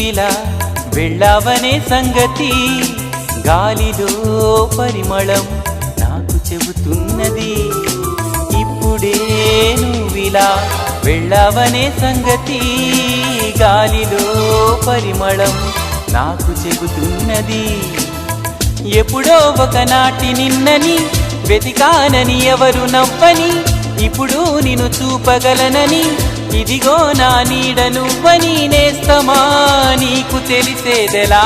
నువ్విలా వెళ్ళావనే సంగతి గాలిలో పరిమళం నాకు చెబుతున్నది. ఇప్పుడే నువ్విలా వెళ్ళావనే సంగతి గాలిలో పరిమళం నాకు చెబుతున్నది. ఎప్పుడో ఒకనాటి నిన్నని వెతికానని ఎవరు నవ్వని, ఇప్పుడు నిన్ను చూపగలనని ఇదిగో నా నీడ నువ్వని నేస్తమా నీకు తెలిసేదెలా.